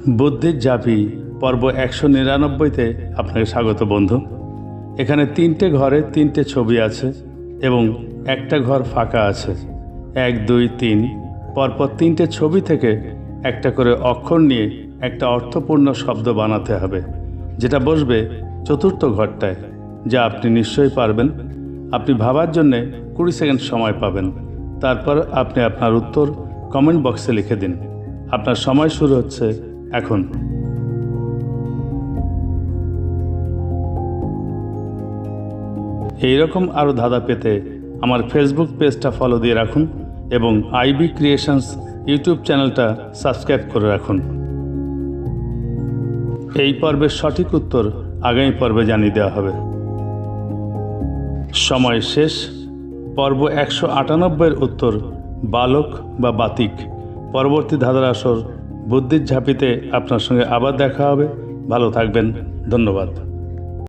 বুদ্ধির ঝাঁপি পর্ব 199তে আপনাকে স্বাগত বন্ধু। এখানে 3টে ঘরে 3টে ছবি আছে এবং একটা ঘর ফাঁকা আছে। 1, 2, 3 পরপর 3টে ছবি থেকে একটা করে অক্ষর নিয়ে একটা অর্থপূর্ণ শব্দ বানাতে হবে, যেটা বসবে চতুর্থ ঘরটায়, যা আপনি নিশ্চয়ই পারবেন। আপনি ভাবার জন্যে 20 সেকেন্ড সময় পাবেন। তারপর আপনি আপনার উত্তর কমেন্ট বক্সে লিখে দিন। আপনার সময় শুরু হচ্ছে এখন। এইরকম আরও ধাঁধা পেতে আমার ফেসবুক পেজটা ফলো দিয়ে রাখুন এবং আইবি ক্রিয়েশনস ইউটিউব চ্যানেলটা সাবস্ক্রাইব করে রাখুন। এই পর্বের সঠিক উত্তর আগামী পর্বে জানিয়ে দেওয়া হবে। সময় শেষ। পর্ব 198-এর উত্তর বালক বা বাতিক। পরবর্তী ধাঁধার আসর বুদ্ধির ঝাঁপিতে আপনার সঙ্গে আবার দেখা হবে। ভালো থাকবেন। ধন্যবাদ।